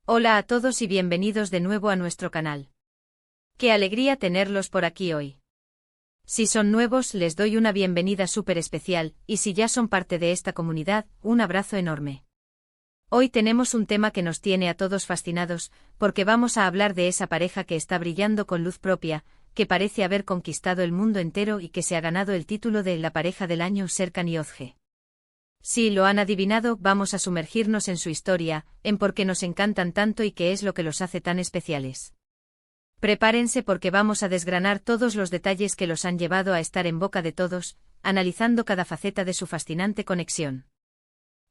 Hola a todos y bienvenidos de nuevo a nuestro canal. Qué alegría tenerlos por aquí hoy. Si son nuevos, les doy una bienvenida súper especial, y si ya son parte de esta comunidad, un abrazo enorme. Hoy tenemos un tema que nos tiene a todos fascinados, porque vamos a hablar de esa pareja que está brillando con luz propia, que parece haber conquistado el mundo entero y que se ha ganado el título de la pareja del año Serkan y Özge. Si lo han adivinado, vamos a sumergirnos en su historia, en por qué nos encantan tanto y qué es lo que los hace tan especiales. Prepárense porque vamos a desgranar todos los detalles que los han llevado a estar en boca de todos, analizando cada faceta de su fascinante conexión.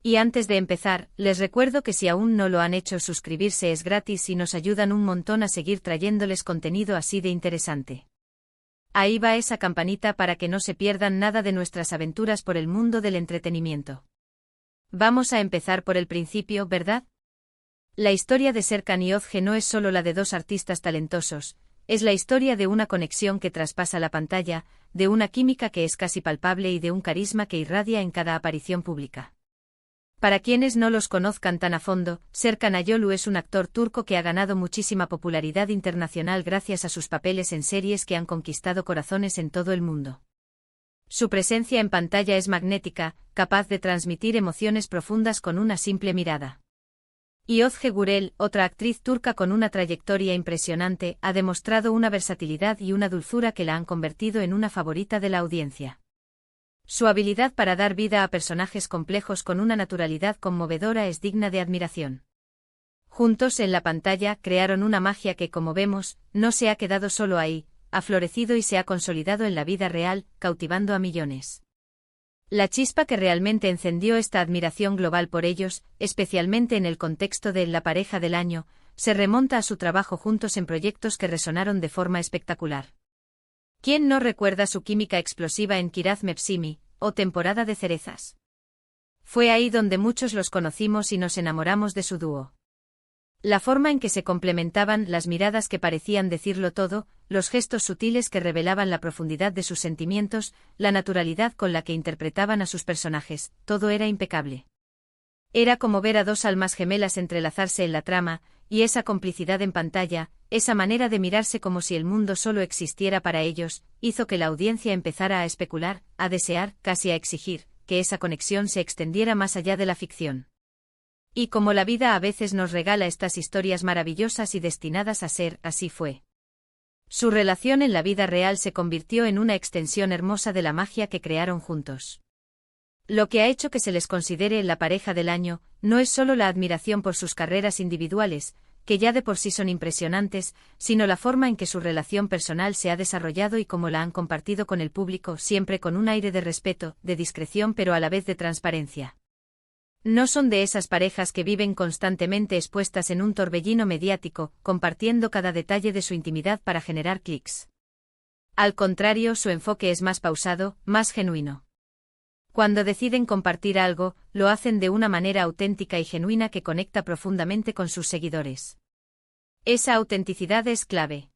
Y antes de empezar, les recuerdo que si aún no lo han hecho, suscribirse es gratis y nos ayudan un montón a seguir trayéndoles contenido así de interesante. Ahí va esa campanita para que no se pierdan nada de nuestras aventuras por el mundo del entretenimiento. Vamos a empezar por el principio, ¿verdad? La historia de Serkan y Özge no es solo la de dos artistas talentosos, es la historia de una conexión que traspasa la pantalla, de una química que es casi palpable y de un carisma que irradia en cada aparición pública. Para quienes no los conozcan tan a fondo, Serkan Ayolu es un actor turco que ha ganado muchísima popularidad internacional gracias a sus papeles en series que han conquistado corazones en todo el mundo. Su presencia en pantalla es magnética, capaz de transmitir emociones profundas con una simple mirada. Y Özge Gürel, otra actriz turca con una trayectoria impresionante, ha demostrado una versatilidad y una dulzura que la han convertido en una favorita de la audiencia. Su habilidad para dar vida a personajes complejos con una naturalidad conmovedora es digna de admiración. Juntos en la pantalla crearon una magia que, como vemos, no se ha quedado solo ahí, ha florecido y se ha consolidado en la vida real, cautivando a millones. La chispa que realmente encendió esta admiración global por ellos, especialmente en el contexto de la pareja del año, se remonta a su trabajo juntos en proyectos que resonaron de forma espectacular. ¿Quién no recuerda su química explosiva en Kiraz Mevsimi, o Temporada de cerezas? Fue ahí donde muchos los conocimos y nos enamoramos de su dúo. La forma en que se complementaban, las miradas que parecían decirlo todo, los gestos sutiles que revelaban la profundidad de sus sentimientos, la naturalidad con la que interpretaban a sus personajes, todo era impecable. Era como ver a dos almas gemelas entrelazarse en la trama, y esa complicidad en pantalla, esa manera de mirarse como si el mundo solo existiera para ellos, hizo que la audiencia empezara a especular, a desear, casi a exigir, que esa conexión se extendiera más allá de la ficción. Y como la vida a veces nos regala estas historias maravillosas y destinadas a ser, así fue. Su relación en la vida real se convirtió en una extensión hermosa de la magia que crearon juntos. Lo que ha hecho que se les considere la pareja del año, no es solo la admiración por sus carreras individuales, que ya de por sí son impresionantes, sino la forma en que su relación personal se ha desarrollado y cómo la han compartido con el público, siempre con un aire de respeto, de discreción pero a la vez de transparencia. No son de esas parejas que viven constantemente expuestas en un torbellino mediático, compartiendo cada detalle de su intimidad para generar clics. Al contrario, su enfoque es más pausado, más genuino. Cuando deciden compartir algo, lo hacen de una manera auténtica y genuina que conecta profundamente con sus seguidores. Esa autenticidad es clave.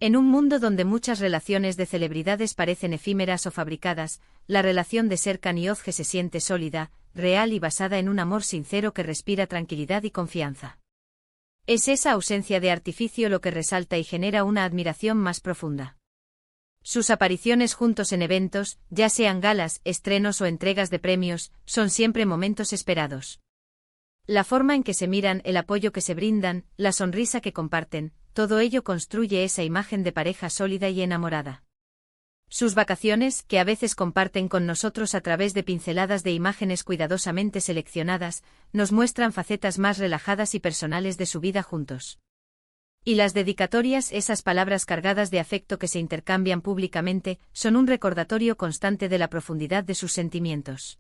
En un mundo donde muchas relaciones de celebridades parecen efímeras o fabricadas, la relación de Serkan y Özge se siente sólida, real y basada en un amor sincero que respira tranquilidad y confianza. Es esa ausencia de artificio lo que resalta y genera una admiración más profunda. Sus apariciones juntos en eventos, ya sean galas, estrenos o entregas de premios, son siempre momentos esperados. La forma en que se miran, el apoyo que se brindan, la sonrisa que comparten, todo ello construye esa imagen de pareja sólida y enamorada. Sus vacaciones, que a veces comparten con nosotros a través de pinceladas de imágenes cuidadosamente seleccionadas, nos muestran facetas más relajadas y personales de su vida juntos. Y las dedicatorias, esas palabras cargadas de afecto que se intercambian públicamente, son un recordatorio constante de la profundidad de sus sentimientos.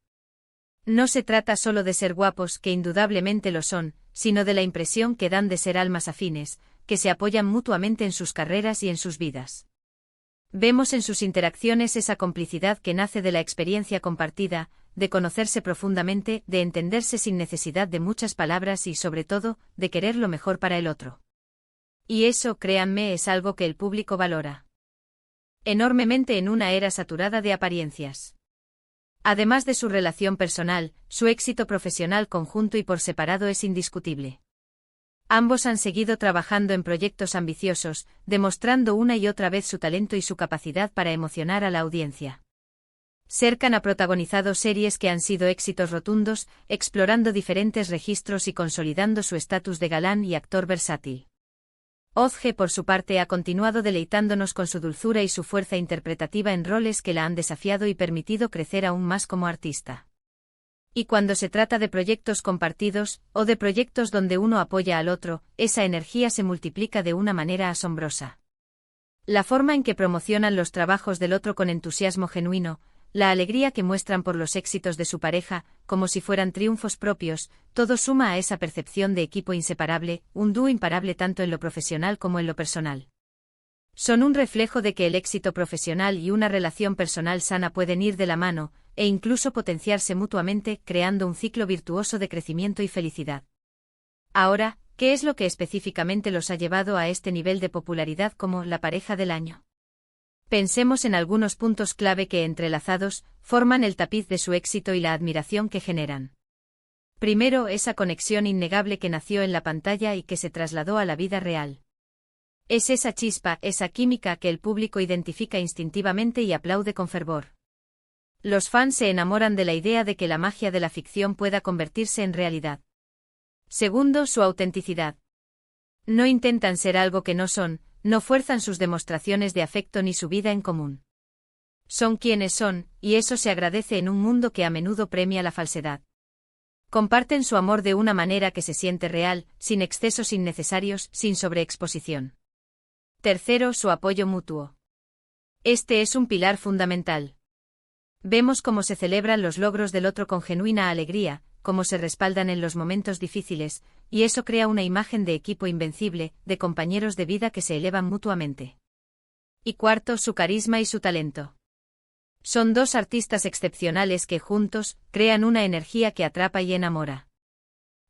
No se trata solo de ser guapos, que indudablemente lo son, sino de la impresión que dan de ser almas afines, que se apoyan mutuamente en sus carreras y en sus vidas. Vemos en sus interacciones esa complicidad que nace de la experiencia compartida, de conocerse profundamente, de entenderse sin necesidad de muchas palabras y, sobre todo, de querer lo mejor para el otro. Y eso, créanme, es algo que el público valora enormemente en una era saturada de apariencias. Además de su relación personal, su éxito profesional conjunto y por separado es indiscutible. Ambos han seguido trabajando en proyectos ambiciosos, demostrando una y otra vez su talento y su capacidad para emocionar a la audiencia. Serkan ha protagonizado series que han sido éxitos rotundos, explorando diferentes registros y consolidando su estatus de galán y actor versátil. Ozge, por su parte, ha continuado deleitándonos con su dulzura y su fuerza interpretativa en roles que la han desafiado y permitido crecer aún más como artista. Y cuando se trata de proyectos compartidos, o de proyectos donde uno apoya al otro, esa energía se multiplica de una manera asombrosa. La forma en que promocionan los trabajos del otro con entusiasmo genuino, la alegría que muestran por los éxitos de su pareja, como si fueran triunfos propios, todo suma a esa percepción de equipo inseparable, un dúo imparable tanto en lo profesional como en lo personal. Son un reflejo de que el éxito profesional y una relación personal sana pueden ir de la mano, e incluso potenciarse mutuamente, creando un ciclo virtuoso de crecimiento y felicidad. Ahora, ¿qué es lo que específicamente los ha llevado a este nivel de popularidad como la pareja del año? Pensemos en algunos puntos clave que, entrelazados, forman el tapiz de su éxito y la admiración que generan. Primero, esa conexión innegable que nació en la pantalla y que se trasladó a la vida real. Es esa chispa, esa química que el público identifica instintivamente y aplaude con fervor. Los fans se enamoran de la idea de que la magia de la ficción pueda convertirse en realidad. Segundo, su autenticidad. No intentan ser algo que no son, no fuerzan sus demostraciones de afecto ni su vida en común. Son quienes son, y eso se agradece en un mundo que a menudo premia la falsedad. Comparten su amor de una manera que se siente real, sin excesos innecesarios, sin sobreexposición. Tercero, su apoyo mutuo. Este es un pilar fundamental. Vemos cómo se celebran los logros del otro con genuina alegría, cómo se respaldan en los momentos difíciles, y eso crea una imagen de equipo invencible, de compañeros de vida que se elevan mutuamente. Y cuarto, su carisma y su talento. Son dos artistas excepcionales que juntos crean una energía que atrapa y enamora.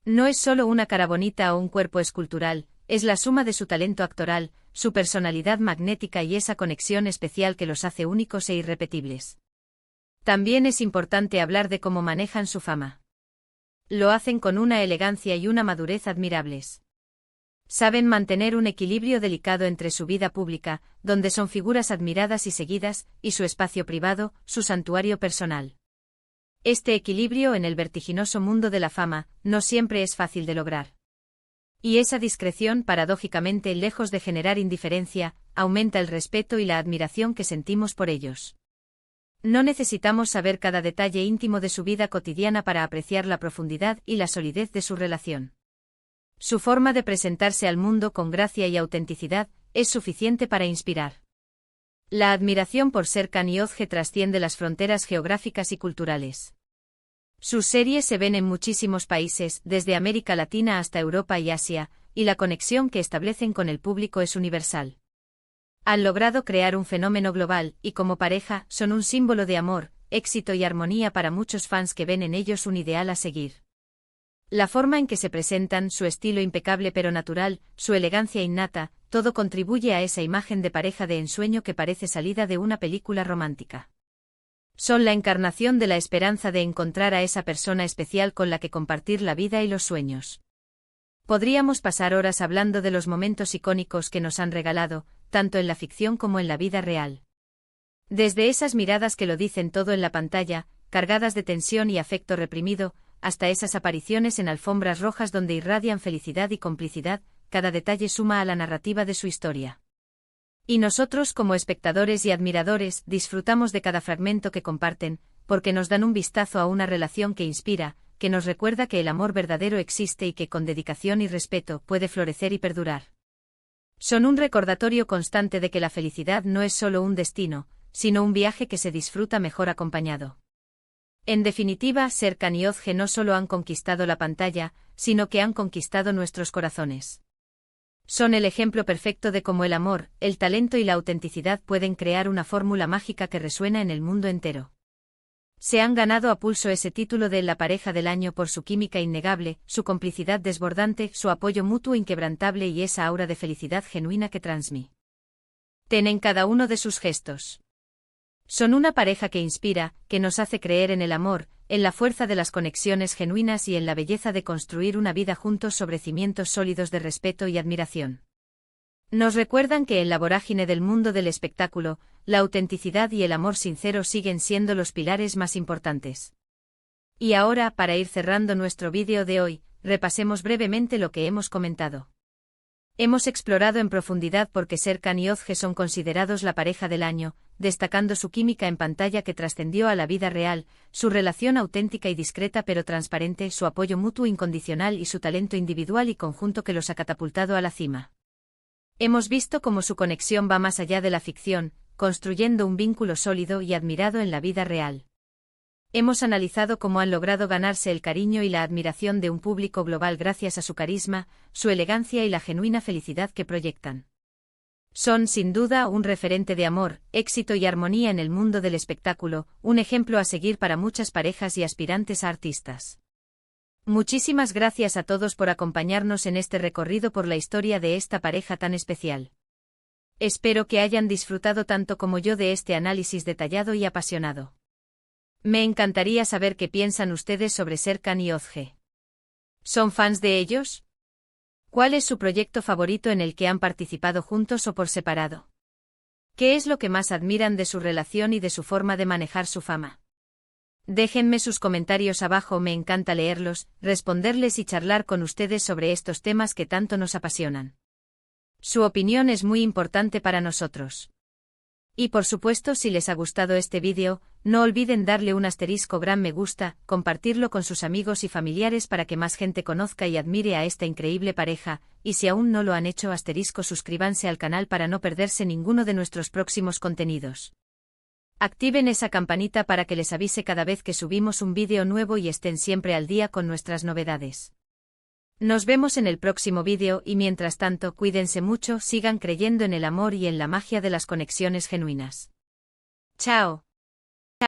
No es solo una cara bonita o un cuerpo escultural, es la suma de su talento actoral, su personalidad magnética y esa conexión especial que los hace únicos e irrepetibles. También es importante hablar de cómo manejan su fama. Lo hacen con una elegancia y una madurez admirables. Saben mantener un equilibrio delicado entre su vida pública, donde son figuras admiradas y seguidas, y su espacio privado, su santuario personal. Este equilibrio en el vertiginoso mundo de la fama no siempre es fácil de lograr. Y esa discreción, paradójicamente, lejos de generar indiferencia, aumenta el respeto y la admiración que sentimos por ellos. No necesitamos saber cada detalle íntimo de su vida cotidiana para apreciar la profundidad y la solidez de su relación. Su forma de presentarse al mundo con gracia y autenticidad es suficiente para inspirar. La admiración por Serkan y Ozge trasciende las fronteras geográficas y culturales. Sus series se ven en muchísimos países, desde América Latina hasta Europa y Asia, y la conexión que establecen con el público es universal. Han logrado crear un fenómeno global, y como pareja, son un símbolo de amor, éxito y armonía para muchos fans que ven en ellos un ideal a seguir. La forma en que se presentan, su estilo impecable pero natural, su elegancia innata, todo contribuye a esa imagen de pareja de ensueño que parece salida de una película romántica. Son la encarnación de la esperanza de encontrar a esa persona especial con la que compartir la vida y los sueños. Podríamos pasar horas hablando de los momentos icónicos que nos han regalado, tanto en la ficción como en la vida real. Desde esas miradas que lo dicen todo en la pantalla, cargadas de tensión y afecto reprimido, hasta esas apariciones en alfombras rojas donde irradian felicidad y complicidad, cada detalle suma a la narrativa de su historia. Y nosotros, como espectadores y admiradores, disfrutamos de cada fragmento que comparten, porque nos dan un vistazo a una relación que inspira, que nos recuerda que el amor verdadero existe y que con dedicación y respeto puede florecer y perdurar. Son un recordatorio constante de que la felicidad no es solo un destino, sino un viaje que se disfruta mejor acompañado. En definitiva, Serkan y Ozge no solo han conquistado la pantalla, sino que han conquistado nuestros corazones. Son el ejemplo perfecto de cómo el amor, el talento y la autenticidad pueden crear una fórmula mágica que resuena en el mundo entero. Se han ganado a pulso ese título de la pareja del año por su química innegable, su complicidad desbordante, su apoyo mutuo inquebrantable y esa aura de felicidad genuina que transmiten en cada uno de sus gestos. Son una pareja que inspira, que nos hace creer en el amor, en la fuerza de las conexiones genuinas y en la belleza de construir una vida juntos sobre cimientos sólidos de respeto y admiración. Nos recuerdan que en la vorágine del mundo del espectáculo, la autenticidad y el amor sincero siguen siendo los pilares más importantes. Y ahora, para ir cerrando nuestro vídeo de hoy, repasemos brevemente lo que hemos comentado. Hemos explorado en profundidad por qué Serkan y Özge son considerados la pareja del año, destacando su química en pantalla que trascendió a la vida real, su relación auténtica y discreta pero transparente, su apoyo mutuo incondicional y su talento individual y conjunto que los ha catapultado a la cima. Hemos visto cómo su conexión va más allá de la ficción, construyendo un vínculo sólido y admirado en la vida real. Hemos analizado cómo han logrado ganarse el cariño y la admiración de un público global gracias a su carisma, su elegancia y la genuina felicidad que proyectan. Son, sin duda, un referente de amor, éxito y armonía en el mundo del espectáculo, un ejemplo a seguir para muchas parejas y aspirantes a artistas. Muchísimas gracias a todos por acompañarnos en este recorrido por la historia de esta pareja tan especial. Espero que hayan disfrutado tanto como yo de este análisis detallado y apasionado. Me encantaría saber qué piensan ustedes sobre Serkan y Özge. ¿Son fans de ellos? ¿Cuál es su proyecto favorito en el que han participado juntos o por separado? ¿Qué es lo que más admiran de su relación y de su forma de manejar su fama? Déjenme sus comentarios abajo, me encanta leerlos, responderles y charlar con ustedes sobre estos temas que tanto nos apasionan. Su opinión es muy importante para nosotros. Y por supuesto, si les ha gustado este vídeo, no olviden darle un gran me gusta, compartirlo con sus amigos y familiares para que más gente conozca y admire a esta increíble pareja, y si aún no lo han hecho, suscríbanse al canal para no perderse ninguno de nuestros próximos contenidos. Activen esa campanita para que les avise cada vez que subimos un vídeo nuevo y estén siempre al día con nuestras novedades. Nos vemos en el próximo vídeo y mientras tanto cuídense mucho, sigan creyendo en el amor y en la magia de las conexiones genuinas. ¡Chao!